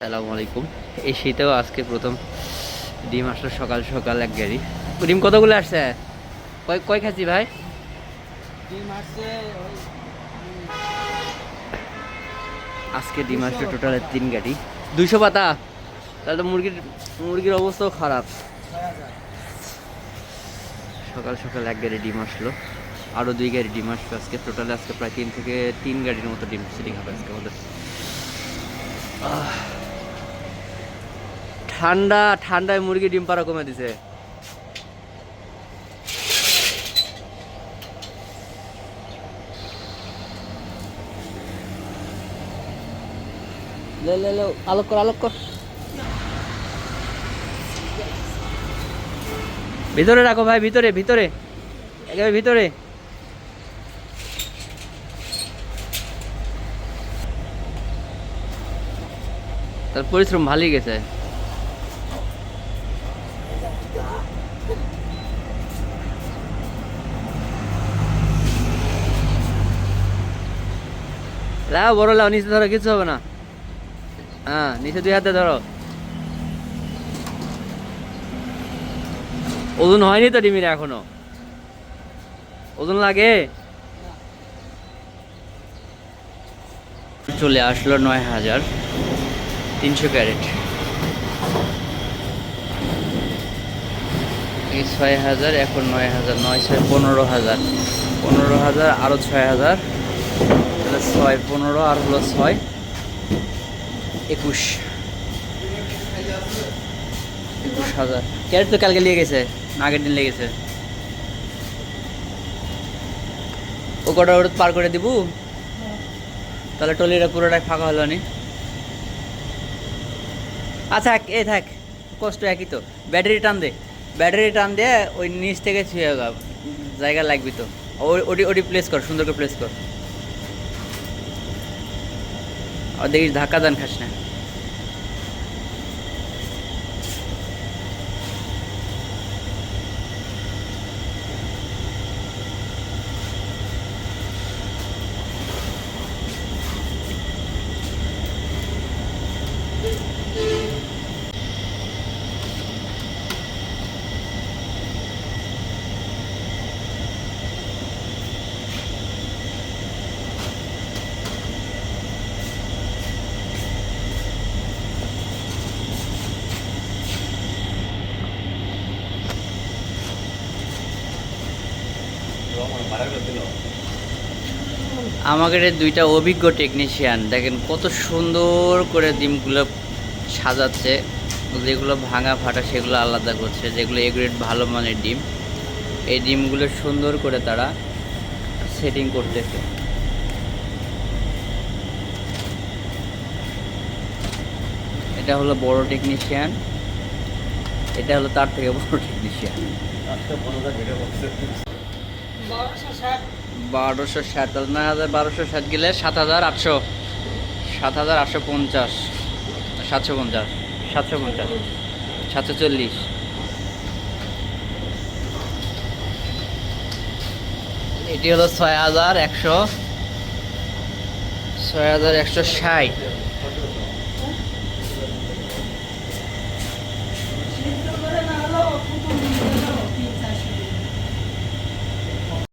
আসসালামু আলাইকুম। এই শীতেও আজকে প্রথম ডিম আসলো সকাল সকাল এক গাড়ি। ডিম কতগুলো আসছে? কয় কয় খাচ্ছি ভাই? ডিম আসছে আজকে ডিম আসলো 200 টোটালে পাতা। 3 গাড়ি। 200 পাতা? তাহলে তো মুরগির অবস্থাও খারাপ। 6000। সকাল সকাল এক গাড়ি ডিম আসলো, আরও 2 গাড়ি ডিম আসবে আজকে। টোটালে আজকে প্রায় 3 গাড়ির মতো ডিম সেটিং হবে আজকে আমাদের। ঠান্ডায় মুরগি ডিম পাড়া কমে দিছে। লে আলোক কর। ভিতরে রাখো ভাই, ভিতরে ভিতরে, একেবারে ভিতরে। তার পরিশ্রম ভালোই গেছে। লাও বড় লাও, নিচে ধরো, কিছু হবে না। হ্যাঁ, নিচে 2 হাতে ধরো। ওজন হয়নি তো ডিমির এখনো? ওজন লাগে। চলে আসলো 9300 ক্যারেট। এই 6000, এখন 9000, 9 6 15,000, 15,000 আরো 6000, তাহলে 6 15 আর হলো 6 21,000 ক্যারেট। তো কালকে লেগে গেছে, আগের দিন লেগেছে। ও কটা ওটা পার করে দিব, তাহলে টলিটা পুরোটাই ফাঁকা হলো নি। আচ্ছা এ থাক, কষ্ট একই তো। ব্যাটারি টান দে, ওই নিচ থেকে ছুঁয়ে জায়গা লাগবি তো। ওটি ওটি প্লেস কর, সুন্দর করে প্লেস কর। আর দেখিস ধাক্কা দান খাস না। আমাদের এই 2টা অভিজ্ঞ টেকনিশিয়ান দেখেন কত সুন্দর করে ডিমগুলো সাজাচ্ছে। যেগুলো ভাঙা ফাটা সেগুলো আলাদা করছে, যেগুলো এ গ্রেড ভালো মানের ডিম, এই ডিমগুলো সুন্দর করে তারা সেটিং করতেছে। এটা হলো বড় টেকনিশিয়ান, এটা হলো তার থেকে বড় টেকনিশিয়ান। 1260, তাহলে 9,1260 গেলে 7,800, 7,850, 750, 750, 740। এটি হলো 6,100, 6,160।